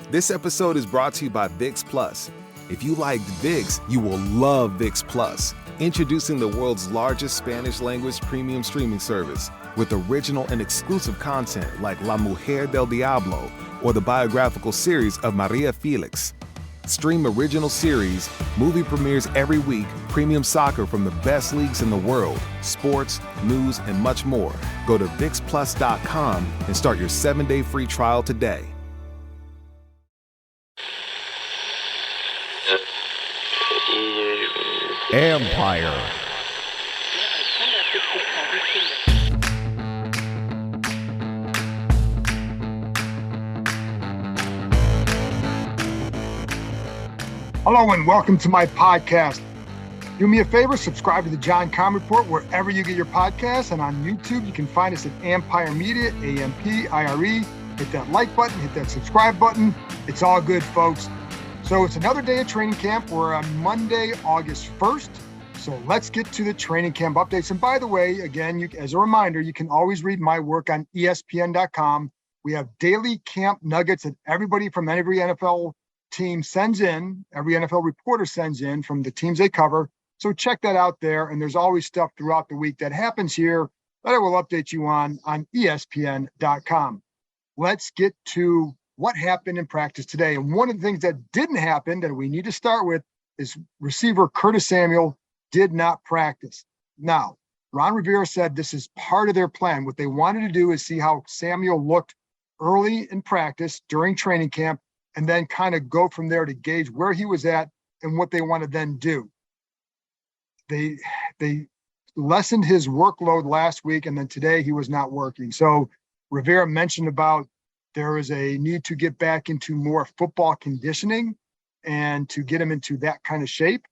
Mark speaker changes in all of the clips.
Speaker 1: This episode is brought to you by VIX Plus. If you liked VIX, you will love VIX Plus. Introducing the world's largest Spanish language premium streaming service with original and exclusive content like La Mujer del Diablo or the biographical series of Maria Felix. Stream original series, movie premieres every week, premium soccer from the best leagues in the world, sports, news, and much more. Go to VIXPlus.com and start your 7-day free trial today.
Speaker 2: Empire.
Speaker 3: Hello and welcome to my podcast. Do me a favor, subscribe to the John Com Report wherever you get your podcasts, and on YouTube you can find us at Empire Media, AMPIRE. Hit that like button, hit that subscribe button. It's all good, folks. So it's another day of training camp. We're on Monday, August 1st. So let's get to the training camp updates. And by the way, again, as a reminder, you can always read my work on ESPN.com. We have daily camp nuggets that everybody from every NFL team sends in, every NFL reporter sends in from the teams they cover. So check that out there. And there's always stuff throughout the week that happens here that I will update you on ESPN.com. Let's get to what happened in practice today. And one of the things that didn't happen that we need to start with is receiver Curtis Samuel did not practice. Now, Ron Rivera said this is part of their plan. What they wanted to do is see how Samuel looked early in practice during training camp and then kind of go from there to gauge where he was at and what they want to then do. They lessened his workload last week, and then today he was not working. So Rivera mentioned about there is a need to get back into more football conditioning and to get him into that kind of shape.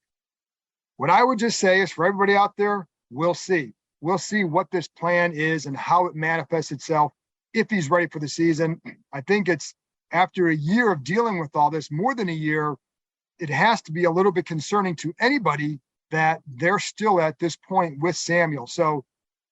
Speaker 3: What I would just say is for everybody out there, we'll see. We'll see what this plan is and how it manifests itself if he's ready for the season. I think it's after a year of dealing with all this, more than a year, it has to be a little bit concerning to anybody that they're still at this point with Samuel. So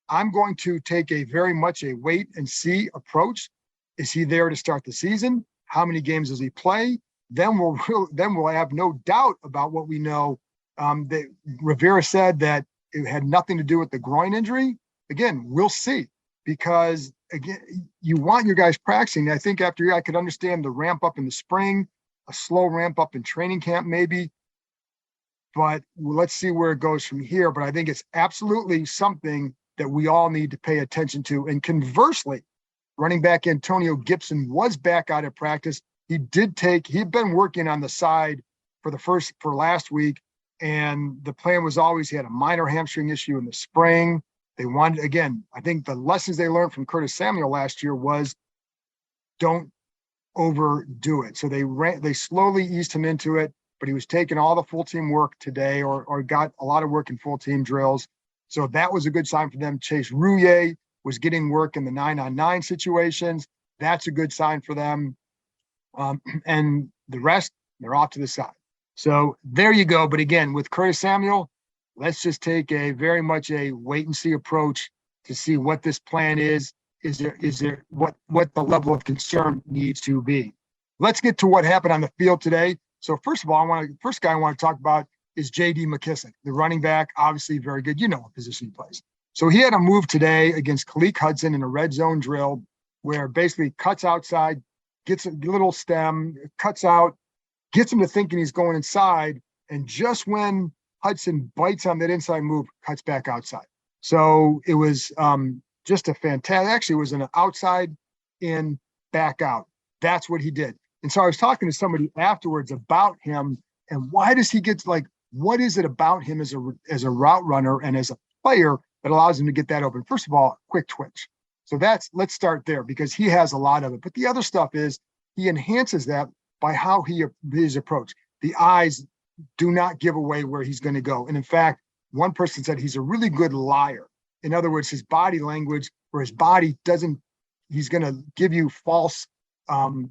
Speaker 3: I'm going to take a very much a wait and see approach. Is he there to start the season? How many games does he play? Then we'll have no doubt about what we know. That Rivera said that it had nothing to do with the groin injury. Again, we'll see, because again, you want your guys practicing. I think after I could understand the ramp up in the spring, a slow ramp up in training camp maybe, but let's see where it goes from here. But I think it's absolutely something that we all need to pay attention to. And conversely, running back Antonio Gibson was back out at practice. He'd been working on the side for last week. And the plan was always he had a minor hamstring issue in the spring. They wanted, again, I think the lessons they learned from Curtis Samuel last year was don't overdo it. So they slowly eased him into it, but he was taking all the full team work today or got a lot of work in full team drills. So that was a good sign for them. Chase Rouillet was getting work in the 9-on-9 situations. That's a good sign for them. And the rest, they're off to the side. So there you go. But again, with Curtis Samuel, let's just take a very much a wait and see approach to see what this plan is. Is there what the level of concern needs to be? Let's get to what happened on the field today. So first of all, first guy I want to talk about is J.D. McKissic, the running back, obviously very good. You know what position he plays. So he had a move today against Khaleke Hudson in a red zone drill where basically cuts outside, gets a little stem, cuts out, gets him to thinking he's going inside. And just when Hudson bites on that inside move, cuts back outside. So it was just a fantastic, actually it was an outside in, back out. That's what he did. And so I was talking to somebody afterwards about him and why does he get what is it about him as a route runner and as a player that allows him to get that open? First of all, quick twitch. So let's start there because he has a lot of it. But the other stuff is he enhances that by how his approach. The eyes do not give away where he's going to go. And in fact, one person said he's a really good liar. In other words, his body language, where his body doesn't, he's going to give you false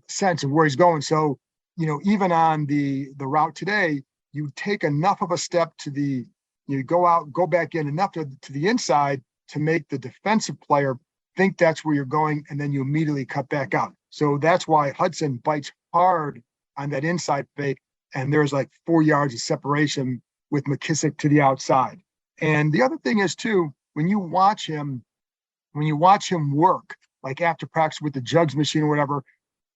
Speaker 3: sense of where he's going. So, even on the route today, you take enough of a step you go back in enough to the inside to make the defensive player think that's where you're going, and then you immediately cut back out. So that's why Hudson bites hard on that inside fake, and there's like 4 yards of separation with McKissick to the outside. And the other thing is too, when you watch him work, like after practice with the jugs machine or whatever,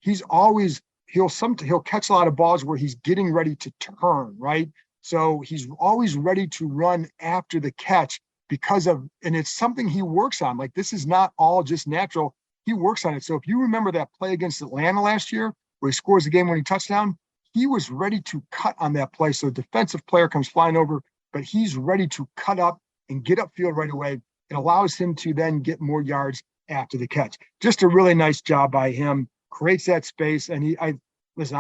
Speaker 3: he'll catch a lot of balls where he's getting ready to turn, right? So he's always ready to run after the catch and it's something he works on. Like, this is not all just natural. He works on it. So if you remember that play against Atlanta last year where he scores the game-winning touchdown, he was ready to cut on that play. So a defensive player comes flying over, but he's ready to cut up and get upfield right away. It allows him to then get more yards after the catch. Just a really nice job by him. Creates that space. And I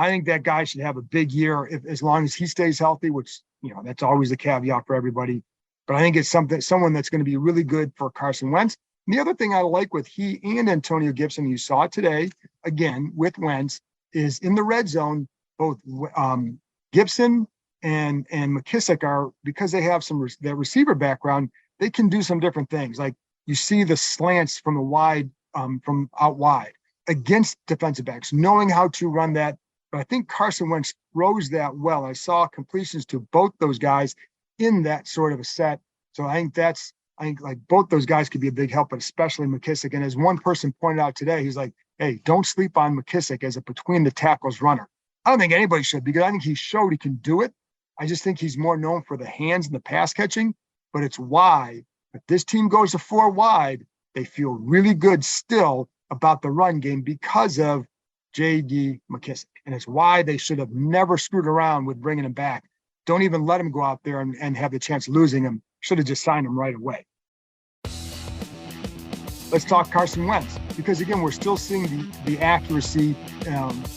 Speaker 3: think that guy should have a big year as long as he stays healthy, which, that's always the caveat for everybody. But I think it's someone that's going to be really good for Carson Wentz. And the other thing I like with he and Antonio Gibson, you saw it today, again, with Wentz, is in the red zone, both Gibson and McKissick are, because they have that receiver background, they can do some different things. Like, you see the slants from from out wide against defensive backs, knowing how to run that. But I think Carson Wentz throws that well. I saw completions to both those guys in that sort of a set. So I think like both those guys could be a big help, but especially McKissick. And as one person pointed out today, he's like, hey, don't sleep on McKissick as a between the tackles runner. I don't think anybody should, because I think he showed he can do it. I just think he's more known for the hands and the pass catching, but it's why if this team goes to 4 wide, they feel really good still about the run game because of J.D. McKissick. And it's why they should have never screwed around with bringing him back. Don't even let him go out there and have the chance of losing him. Should have just signed him right away. Let's talk Carson Wentz, because again, we're still seeing the accuracy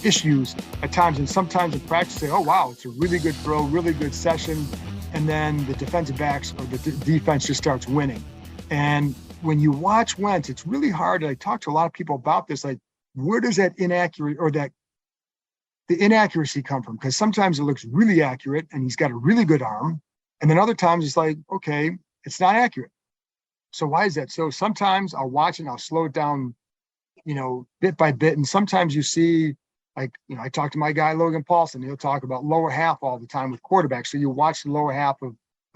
Speaker 3: issues at times. And sometimes in practice, say, oh, wow, it's a really good throw, really good session. And then the defensive backs or the defense just starts winning. And when you watch Wentz, it's really hard. I talk to a lot of people about this, like, where does that the inaccuracy come from? Because sometimes it looks really accurate and he's got a really good arm. And then other times it's like, okay, it's not accurate. So why is that? So sometimes I'll watch it and I'll slow it down, bit by bit. And sometimes you see, like, I talk to my guy, Logan Paulson, he'll talk about lower half all the time with quarterbacks. So you watch the lower half of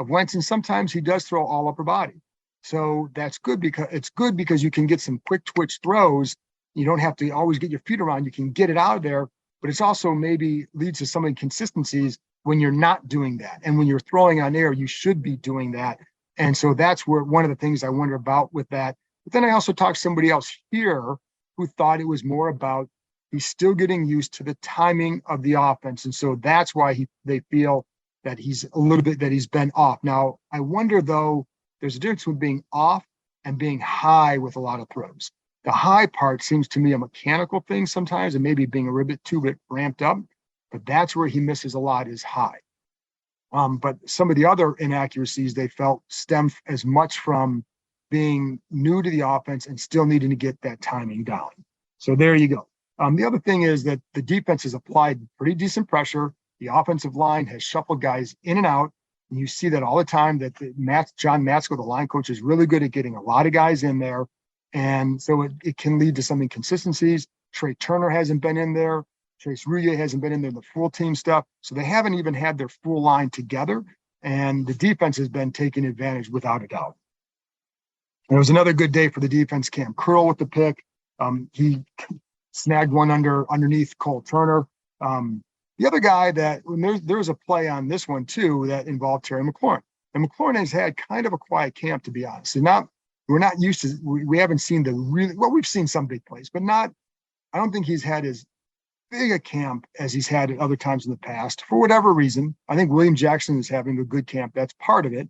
Speaker 3: Wentz, and sometimes he does throw all upper body. So that's good because you can get some quick twitch throws. You don't have to always get your feet around. You can get it out of there, but it's also maybe leads to some inconsistencies when you're not doing that. And when you're throwing on air, you should be doing that. And so that's where one of the things I wonder about with that. But then I also talked to somebody else here who thought it was more about he's still getting used to the timing of the offense. And so that's why they feel that he's been off. Now, I wonder, though, there's a difference between being off and being high with a lot of throws. The high part seems to me a mechanical thing sometimes, and maybe being a little bit too ramped up, but that's where he misses a lot, is high. But some of the other inaccuracies they felt stem as much from being new to the offense and still needing to get that timing down. So there you go. The other thing is that the defense has applied pretty decent pressure. The offensive line has shuffled guys in and out. And you see that all the time, that John Matsko, the line coach, is really good at getting a lot of guys in there. And so it can lead to some inconsistencies. Trey Turner hasn't been in there. Trace Rouillet hasn't been in there, the full team stuff. So they haven't even had their full line together. And the defense has been taking advantage without a doubt. And it was another good day for the defense. Cam Curl with the pick. He snagged one underneath Cole Turner. The other guy there was a play on this one too that involved Terry McLaurin. And McLaurin has had kind of a quiet camp, to be honest. And we're not used to, we haven't seen we've seen some big plays, but I don't think he's had as big a camp as he's had at other times in the past, for whatever reason. I think William Jackson is having a good camp. That's part of it.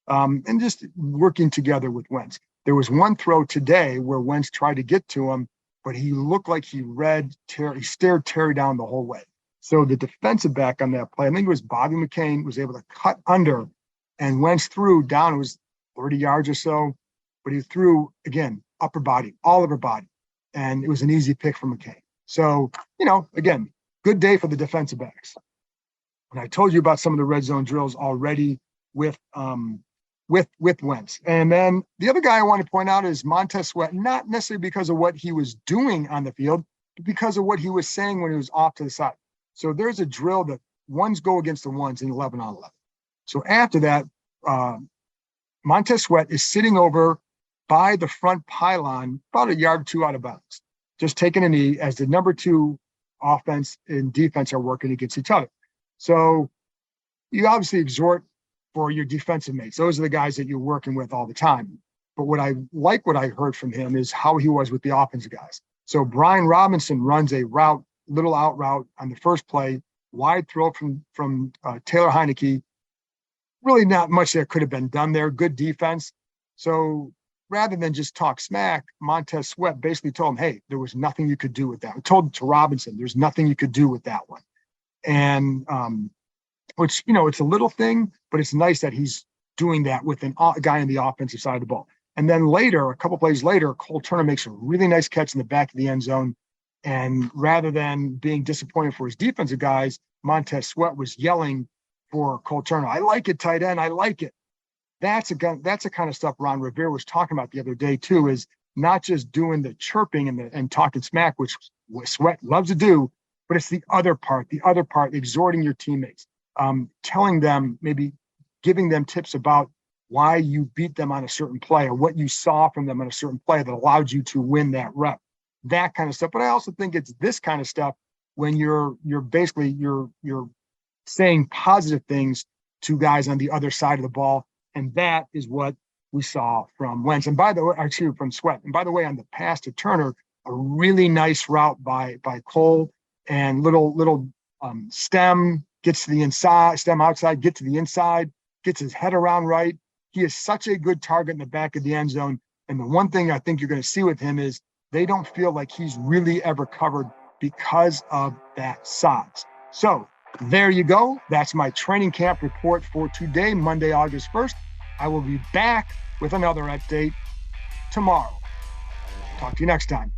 Speaker 3: And just working together with Wentz. There was one throw today where Wentz tried to get to him, but he looked like he stared Terry down the whole way. So the defensive back on that play, I think it was Bobby McCain, was able to cut under, and Wentz threw down. It was 30 yards or so, but he threw, again, upper body, all upper body. And it was an easy pick for McCain. So, again, good day for the defensive backs. And I told you about some of the red zone drills already with Wentz. And then the other guy I want to point out is Montez Sweat, not necessarily because of what he was doing on the field, because of what he was saying when he was off to the side. So there's a drill that ones go against the ones in 11 on 11. So after that, Montez Sweat is sitting over by the front pylon, about a yard or two out of bounds, just taking a knee as the number 2 offense and defense are working against each other. So you obviously exhort for your defensive mates. Those are the guys that you're working with all the time. But what I heard from him is how he was with the offensive guys. So Brian Robinson runs a route, little out route on the first play, wide throw from Taylor Heineke. Really not much that could have been done there. Good defense. So rather than just talk smack, Montez Sweat basically told him, hey, there was nothing you could do with that. I told to Robinson, there's nothing you could do with that one. And which, it's a little thing, but it's nice that he's doing that with a guy on the offensive side of the ball. And then later, a couple plays later, Cole Turner makes a really nice catch in the back of the end zone. And rather than being disappointed for his defensive guys, Montez Sweat was yelling for Cole Turner, I like it, tight end, I like it. That's the kind of stuff Ron Rivera was talking about the other day too, is not just doing the chirping and talking smack, which Sweat loves to do, but it's the other part, exhorting your teammates, telling them, maybe giving them tips about why you beat them on a certain play or what you saw from them on a certain play that allowed you to win that rep, that kind of stuff. But I also think it's this kind of stuff when you're basically saying positive things to guys on the other side of the ball. And that is what we saw from Wentz. And by the way, actually from Sweat. And by the way, on the pass to Turner, a really nice route by Cole, and little stem gets to the inside, stem outside, get to the inside, gets his head around right. He is such a good target in the back of the end zone. And the one thing I think you're going to see with him is they don't feel like he's really ever covered because of that size. So there you go. That's my training camp report for today, Monday, August 1st. I will be back with another update tomorrow. Talk to you next time.